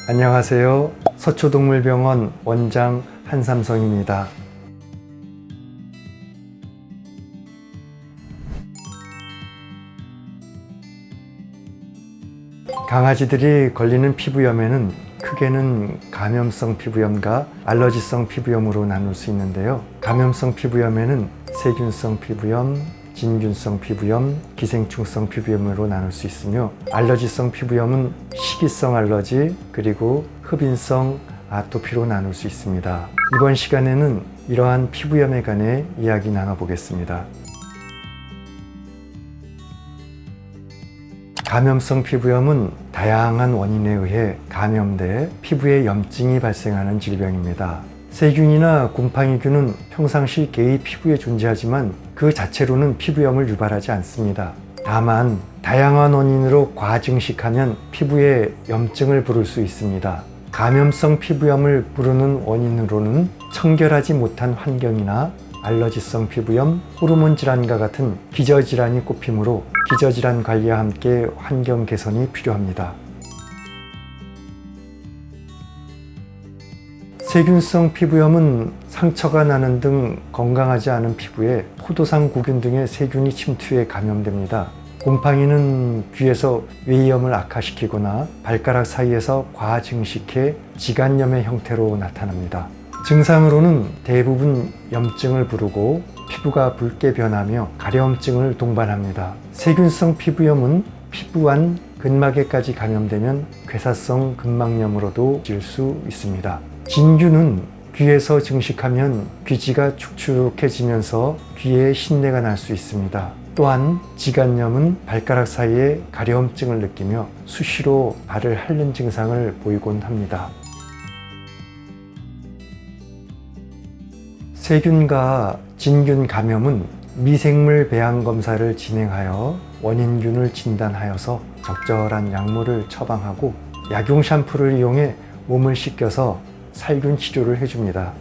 안녕하세요. 서초동물병원 원장 한삼성입니다. 강아지들이 걸리는 피부염에는 크게는 감염성 피부염과 알러지성 피부염으로 나눌 수 있는데요. 감염성 피부염에는 세균성 피부염, 진균성 피부염, 기생충성 피부염으로 나눌 수 있으며, 알러지성 피부염은 식이성 알러지 그리고 흡인성 아토피로 나눌 수 있습니다. 이번 시간에는 이러한 피부염에 관해 이야기 나눠보겠습니다. 감염성 피부염은 다양한 원인에 의해 감염돼 피부에 염증이 발생하는 질병입니다. 세균이나 곰팡이균은 평상시 개의 피부에 존재하지만 그 자체로는 피부염을 유발하지 않습니다. 다만 다양한 원인으로 과증식하면 피부에 염증을 부를 수 있습니다. 감염성 피부염을 부르는 원인으로는 청결하지 못한 환경이나 알러지성 피부염, 호르몬 질환과 같은 기저질환이 꼽히므로 기저질환 관리와 함께 환경 개선이 필요합니다. 세균성 피부염은 상처가 나는 등 건강하지 않은 피부에 포도상구균 등의 세균이 침투해 감염됩니다. 곰팡이는 귀에서 외이염을 악화시키거나 발가락 사이에서 과증식해 지간염의 형태로 나타납니다. 증상으로는 대부분 염증을 부르고 피부가 붉게 변하며 가려움증을 동반합니다. 세균성 피부염은 피부 안 근막에까지 감염되면 괴사성 근막염으로도 이어질 수 있습니다. 진균은 귀에서 증식하면 귀지가 축축해지면서 귀에 신내가 날 수 있습니다. 또한 지간염은 발가락 사이에 가려움증을 느끼며 수시로 발을 핥는 증상을 보이곤 합니다. 세균과 진균 감염은 미생물 배양 검사를 진행하여 원인균을 진단하여서 적절한 약물을 처방하고 약용 샴푸를 이용해 몸을 씻겨서 살균 치료를 해줍니다.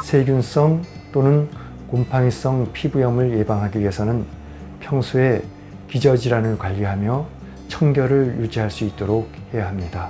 세균성 또는 곰팡이성 피부염을 예방하기 위해서는 평소에 기저질환을 관리하며 청결을 유지할 수 있도록 해야 합니다.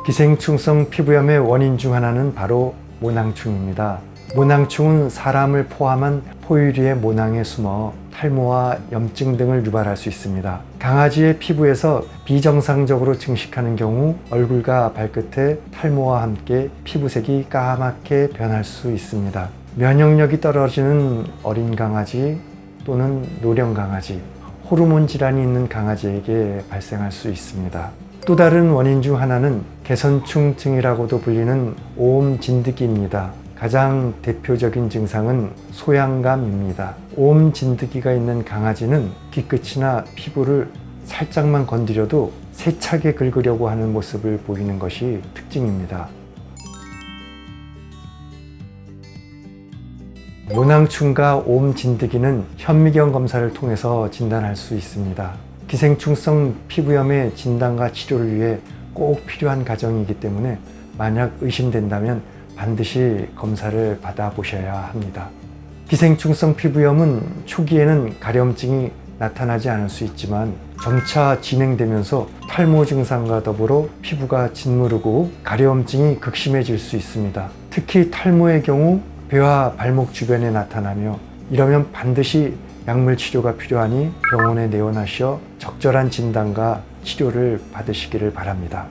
기생충성 피부염의 원인 중 하나는 바로 모낭충입니다. 모낭충은 사람을 포함한 포유류의 모낭에 숨어 탈모와 염증 등을 유발할 수 있습니다. 강아지의 피부에서 비정상적으로 증식하는 경우 얼굴과 발끝에 탈모와 함께 피부색이 까맣게 변할 수 있습니다. 면역력이 떨어지는 어린 강아지 또는 노령 강아지, 호르몬 질환이 있는 강아지에게 발생할 수 있습니다. 또 다른 원인 중 하나는 개선충증이라고도 불리는 오음 진드기입니다. 가장 대표적인 증상은 소양감입니다. 오음 진드기가 있는 강아지는 귀끝이나 피부를 살짝만 건드려도 세차게 긁으려고 하는 모습을 보이는 것이 특징입니다. 모낭충과 오음 진드기는 현미경 검사를 통해서 진단할 수 있습니다. 기생충성 피부염의 진단과 치료를 위해 꼭 필요한 과정이기 때문에 만약 의심된다면 반드시 검사를 받아보셔야 합니다. 기생충성 피부염은 초기에는 가려움증이 나타나지 않을 수 있지만 점차 진행되면서 탈모 증상과 더불어 피부가 짓무르고 가려움증이 극심해질 수 있습니다. 특히 탈모의 경우 배와 발목 주변에 나타나며 이러면 반드시 약물 치료가 필요하니 병원에 내원하셔 적절한 진단과 치료를 받으시기를 바랍니다.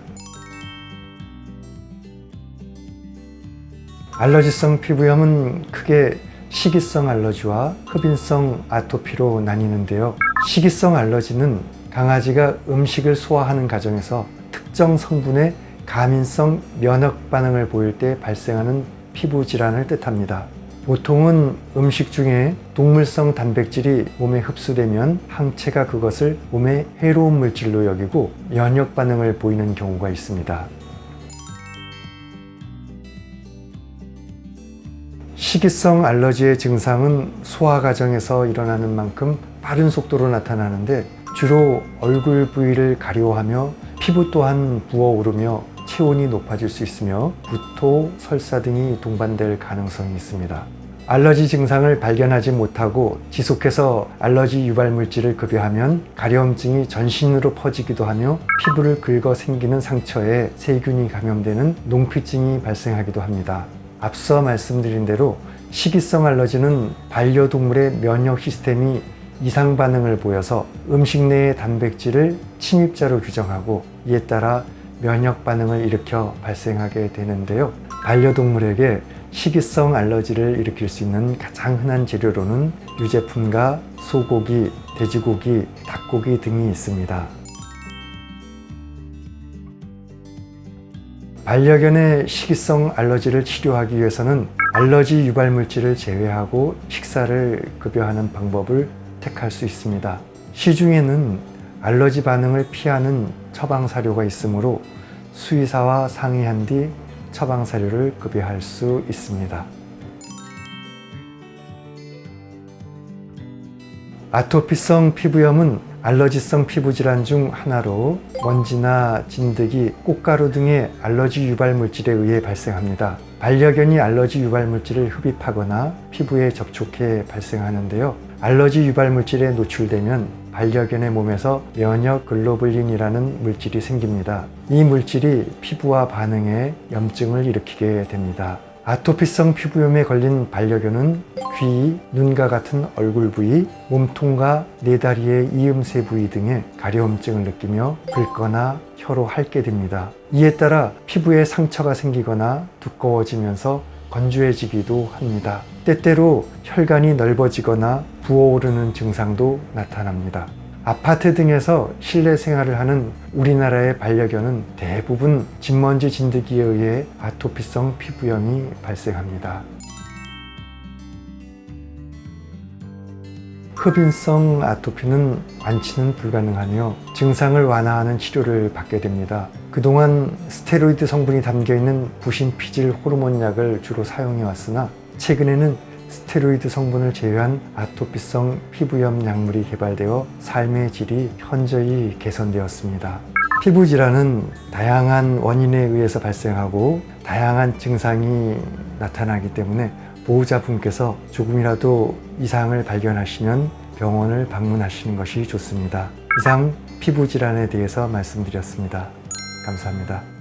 알러지성 피부염은 크게 식이성 알러지와 흡인성 아토피로 나뉘는데요. 식이성 알러지는 강아지가 음식을 소화하는 과정에서 특정 성분의 감인성 면역 반응을 보일 때 발생하는 피부 질환을 뜻합니다. 보통은 음식 중에 동물성 단백질이 몸에 흡수되면 항체가 그것을 몸에 해로운 물질로 여기고 면역 반응을 보이는 경우가 있습니다. 식이성 알러지의 증상은 소화 과정에서 일어나는 만큼 빠른 속도로 나타나는데 주로 얼굴 부위를 가려워하며 피부 또한 부어오르며 체온이 높아질 수 있으며 구토, 설사 등이 동반될 가능성이 있습니다. 알러지 증상을 발견하지 못하고 지속해서 알러지 유발 물질을 급여하면 가려움증이 전신으로 퍼지기도 하며 피부를 긁어 생기는 상처에 세균이 감염되는 농피증이 발생하기도 합니다. 앞서 말씀드린 대로 식이성 알러지는 반려동물의 면역 시스템이 이상 반응을 보여서 음식 내의 단백질을 침입자로 규정하고 이에 따라 면역 반응을 일으켜 발생하게 되는데요. 반려동물에게 식이성 알러지를 일으킬 수 있는 가장 흔한 재료로는 유제품과 소고기, 돼지고기, 닭고기 등이 있습니다. 반려견의 식이성 알러지를 치료하기 위해서는 알러지 유발 물질을 제외하고 식사를 급여하는 방법을 택할 수 있습니다. 시중에는 알러지 반응을 피하는 처방 사료가 있으므로 수의사와 상의한 뒤 처방 사료를 급여할 수 있습니다. 아토피성 피부염은 알러지성 피부질환 중 하나로 먼지나 진드기, 꽃가루 등의 알러지 유발 물질에 의해 발생합니다. 반려견이 알러지 유발 물질을 흡입하거나 피부에 접촉해 발생하는데요. 알러지 유발 물질에 노출되면 반려견의 몸에서 면역 글로불린이라는 물질이 생깁니다. 이 물질이 피부와 반응해 염증을 일으키게 됩니다. 아토피성 피부염에 걸린 반려견은 귀, 눈과 같은 얼굴 부위, 몸통과 네 다리의 이음새 부위 등에 가려움증을 느끼며 긁거나 혀로 핥게 됩니다. 이에 따라 피부에 상처가 생기거나 두꺼워지면서 건조해지기도 합니다. 때때로 혈관이 넓어지거나 부어오르는 증상도 나타납니다. 아파트 등에서 실내 생활을 하는 우리나라의 반려견은 대부분 진먼지 진드기에 의해 아토피성 피부염이 발생합니다. 흡인성 아토피는 완치는 불가능하며 증상을 완화하는 치료를 받게 됩니다. 그동안 스테로이드 성분이 담겨있는 부신피질 호르몬 약을 주로 사용해 왔으나 최근에는 스테로이드 성분을 제외한 아토피성 피부염 약물이 개발되어 삶의 질이 현저히 개선되었습니다. 피부질환은 다양한 원인에 의해서 발생하고 다양한 증상이 나타나기 때문에 보호자분께서 조금이라도 이상을 발견하시면 병원을 방문하시는 것이 좋습니다. 이상 피부질환에 대해서 말씀드렸습니다. 감사합니다.